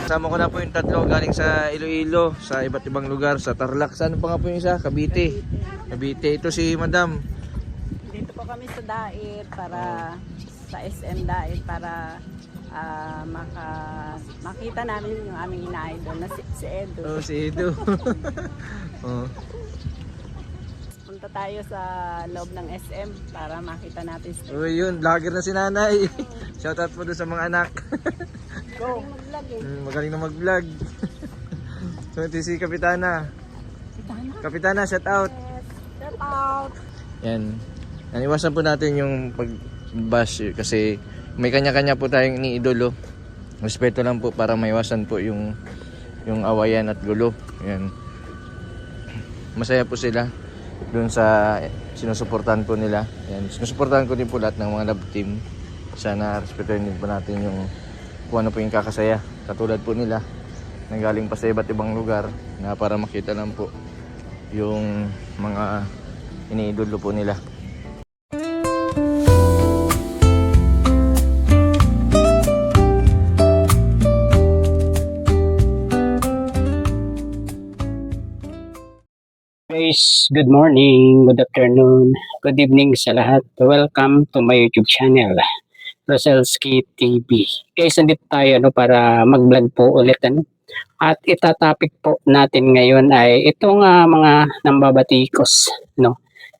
Kasama ko na po yung tatlo galing sa Iloilo, sa iba't ibang lugar, sa Tarlac. Saan pa nga po yung isa? Cavite. Cavite. Ito si Madam. Dito po kami sa Daet para sa SM Daet para makita namin yung aming ina-idol na si Edo. Oh, si Edo. Oh. Punta tayo sa loob ng SM para makita natin si Edo. Oh, yun, vlogger na si Nanay. Shoutout po doon sa mga anak. Go! Mag-vlog eh. Magaling na mag-vlog. So ito si Kapitana. Kapitana, shout out. Shout out! Yan. Iwasan po natin yung pag-bash kasi may kanya-kanya po tayong iniidolo. Respeto lang po para maiwasan po yung awayan at gulo. Yan. Masaya po sila doon sa sinusuportahan po nila. Yan. Sinusuportahan ko din po lahat ng mga love team. Sana respetuhin din po natin yung kung ano po yung kakasaya. Katulad po nila nanggaling pa sa iba't ibang lugar na para makita lang po yung mga iniidolo po nila. Guys, good morning, good afternoon, good evening sa lahat. Welcome to my YouTube channel, Roselski TV. Guys, nandito tayo para mag-vlog po ulit. At itatopic po natin ngayon ay itong mga nambabatikos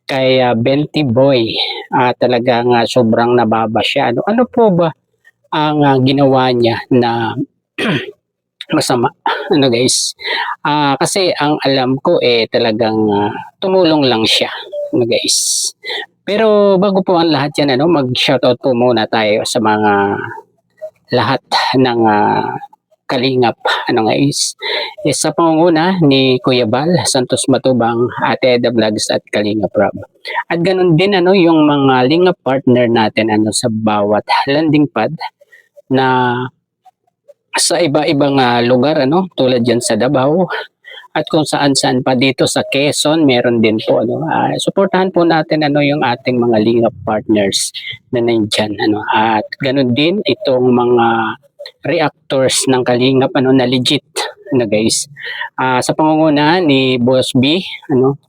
kay Benty Boy. Talagang sobrang nababa siya. Ano po ba ang ginawa niya na masama? Guys, kasi ang alam ko talagang tumulong lang siya, guys. Pero bago po ang lahat yan, mag-shoutout po muna tayo sa mga lahat ng kalingap, guys. Sa pangunguna ni Kuya Bal, Santos Matubang, Ate Eda Vlogs at Kalingap Rob. At ganun din yung mga lingap partner natin sa bawat landing pad na sa iba-ibang lugar, tulad yan sa Davao at kung saan-saan pa dito sa Quezon, meron din po. Suportahan po natin yung ating mga lingap partners na nandyan. At ganun din itong mga reactors ng kalingap na legit, guys. Sa pangunguna ni Boss B,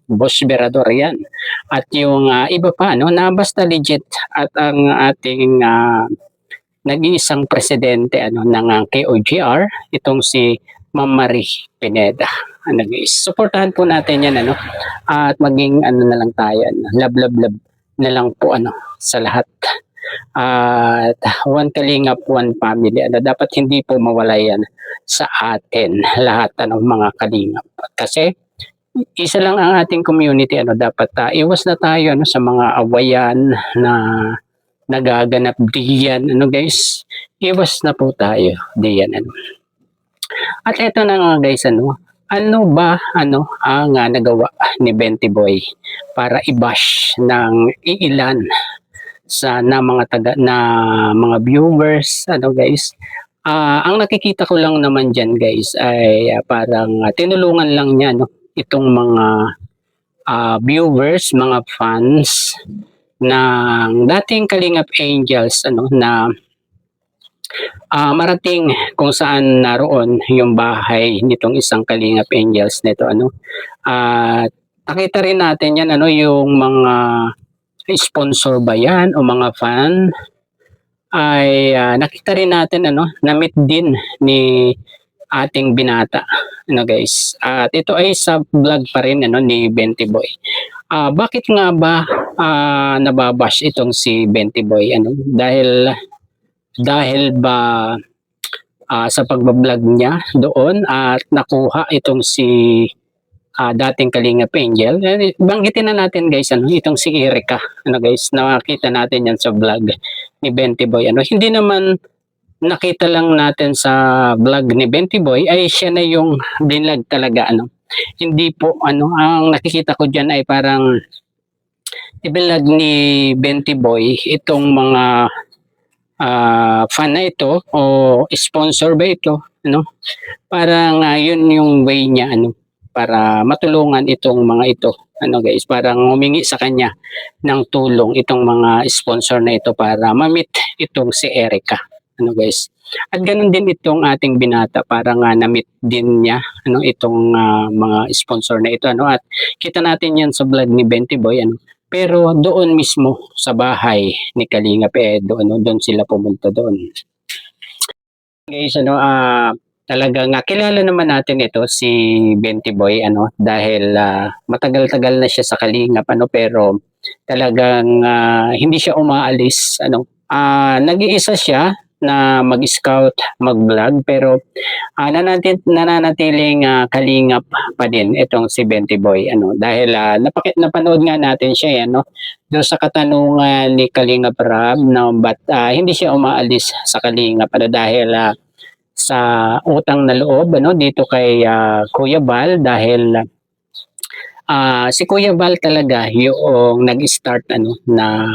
Boss Berador yan. At yung iba pa, na basta legit at ang ating nag-iisang presidente ng KOJR, itong si Ma'am Marie Pineda. Guys, suportahan po natin yan at maging na lang tayo, love na lang po sa lahat. At one kalingap, one family. Dapat hindi po mawala yan sa atin lahat mga kalingap. Kasi isa lang ang ating community, dapat iwas na tayo sa mga awayan na nagaganap diyan, guys. Iwas na po tayo diyan. At eto na nga, guys, ano ba ang nagawa ni Benty Boy para i-bash ng iilan na mga viewers, guys. Ang nakikita ko lang naman diyan, guys, ay parang tinulungan lang niya itong mga viewers, mga fans ng dating Kalingap Angels na marating kung saan naroon yung bahay nitong isang Kalingap Angels nito. Nakita rin natin yan yung mga sponsor ba yan o mga fan ay nakita rin natin na-meet din ni ating binata, guys. At ito ay sa vlog pa rin ni Benty Boy. Bakit nga ba nababash itong si Benty Boy? Dahil ba sa pagbablog niya doon at nakuha itong si dating Kalingap Angel? Banggitin na natin, guys, itong si Erica, guys, nakita natin yan sa vlog ni Benty Boy. Hindi naman nakita lang natin sa vlog ni Benty Boy ay siya na yung binlog talaga. Hindi po ang nakikita ko diyan ay parang ibinlog ni Benty Boy itong mga fan na ito o sponsor ba ito, parang yun yung way niya para matulungan itong mga ito, guys, parang humingi sa kanya ng tulong itong mga sponsor na ito para ma-meet itong si Erica. Ano guys. At ganun din itong ating binata para nga na-meet din niya ano itong mga sponsor na ito ano at kita natin yan sa vlog ni Benty Boy ano. Pero doon mismo sa bahay ni Kalingap doon sila pumunta doon. Guys ano talagang kilala naman natin ito si Benty Boy ano dahil matagal-tagal na siya sa Kalingap ano pero talagang hindi siya umaalis ano. Nag-iisa siya na mag-scout, mag-vlog pero nananatiling kalingap pa din itong si Benty Boy ano dahil napanood nga natin siya ano doon sa katanungan ni Kalingap Rab na hindi siya umaalis sa Kalingap ano dahil sa utang na loob ano dito kay Kuya Bal dahil si Kuya Bal talaga yung nag-start ano na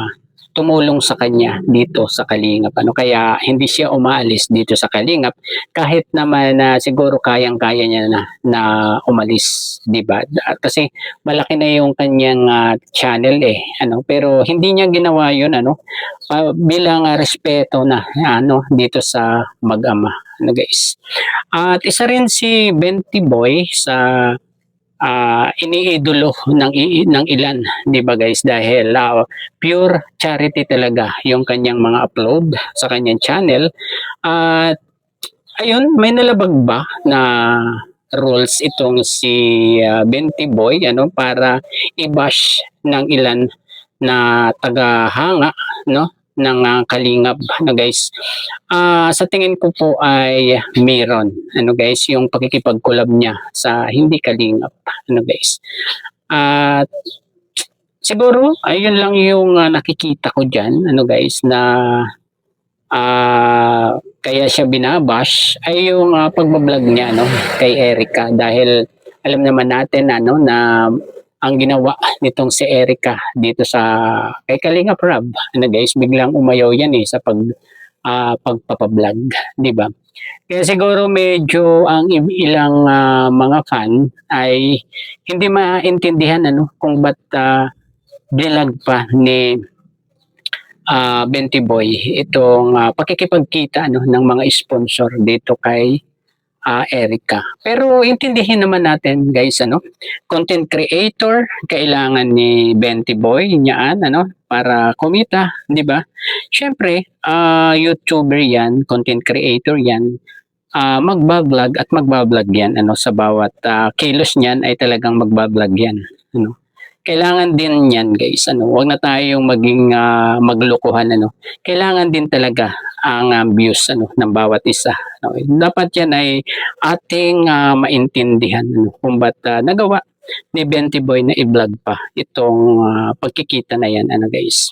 tumulong sa kanya dito sa Kalingap ano kaya hindi siya umaalis dito sa Kalingap kahit naman siguro kayang-kaya niya na umalis di ba kasi malaki na yung kanyang channel ano pero hindi niya ginawa yun ano bilang respeto na ano dito sa mag-ama ano guys at isa rin si Benty Boy sa iniidolo ng ilan, 'di ba guys? Dahil pure charity talaga yung kanyang mga upload sa kanyang channel. At ayun, may nalabag ba na rules itong si Benty Boy ano para i-bash ng ilan na tagahanga no ng Kalingap ano guys. Sa tingin ko po ay meron ano guys yung pakikipag-collab niya sa hindi Kalingap ano guys. At siguro ayun lang yung nakikita ko diyan ano guys na kaya siya binabash ay yung pagbablog niya no kay Erica dahil alam naman natin ano na ang ginawa nitong si Erica dito sa kay Kalingap Rab ano guys biglang umayaw yan sa pagpapablog di ba kaya siguro medyo ang ilang mga fan ay hindi maintindihan ano kung ba't bilag pa ni Benty Boy itong pakikipagkita ano ng mga sponsor dito kay Erica. Pero intindihin naman natin guys ano, content creator kailangan ni Benty Boy niyaan ano para kumita, 'di ba? Syempre, YouTuber 'yan, content creator 'yan. Magba-vlog at magba-vlog 'yan ano sa bawat kilos niyan ay talagang magba-vlog 'yan, ano. Kailangan din 'yan guys ano, wag na tayong maging maglokohan ano. Kailangan din talaga ang views ano ng bawat isa. Okay? Dapat yan ay ating maintindihan ano, kung ba't nagawa ni Benty Boy na i-vlog pa itong pagkikita na yan ano guys.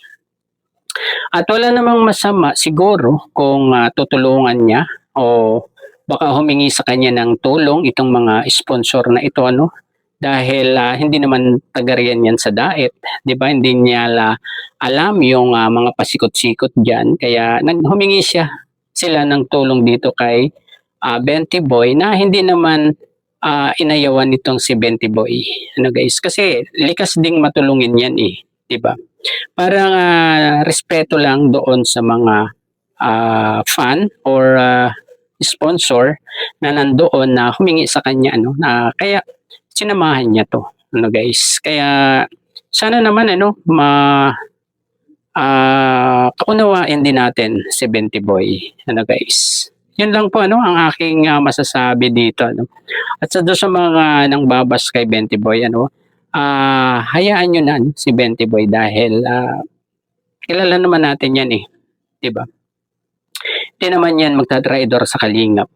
At wala namang masama siguro kung tutulungan niya o baka humingi sa kanya ng tulong itong mga sponsor na ito ano dahil hindi naman tagarian yan sa diet, 'di ba? Hindi niya alam yung mga pasikot-sikot diyan kaya naghumingi sila ng tulong dito kay Benty Boy na hindi naman inayawan nitong si Benty Boy. Ano guys, kasi likas ding matulungin yan 'di ba? Parang respeto lang doon sa mga fan or sponsor na nandoon na humingi sa kanya ano na kaya sinamahan niya to ano guys kaya sana naman ano kaunawain din natin si Benty Boy ano guys yun lang po ano ang aking masasabi dito ano at sa mga nang babas kay Benty Boy ano hayaan nyo na ano, si Benty Boy dahil kilala naman natin yan 'di ba hindi naman yan magtatraidor sa Kalingap.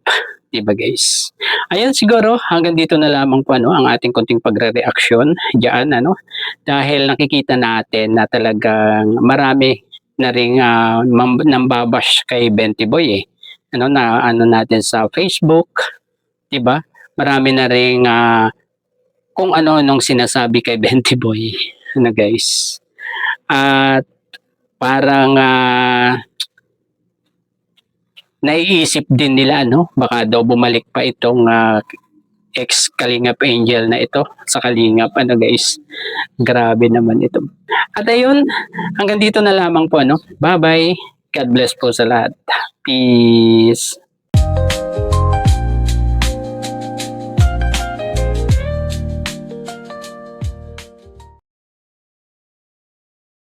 Diba guys? Ayan siguro hanggang dito na lamang po ano, ang ating konting pagre-reaction diyan ano dahil nakikita natin na talagang marami na ring nambabash kay Benty Boy Ano na ano natin sa Facebook, 'di ba? Marami na ring kung ano nung sinasabi kay Benty Boy. Ano guys? At parang naiisip din nila ano baka daw bumalik pa itong ex Kalingap Angel na ito sa Kalingap ano guys grabe naman ito at ayun hanggang dito na lamang po ano bye bye God bless po sa lahat. Peace.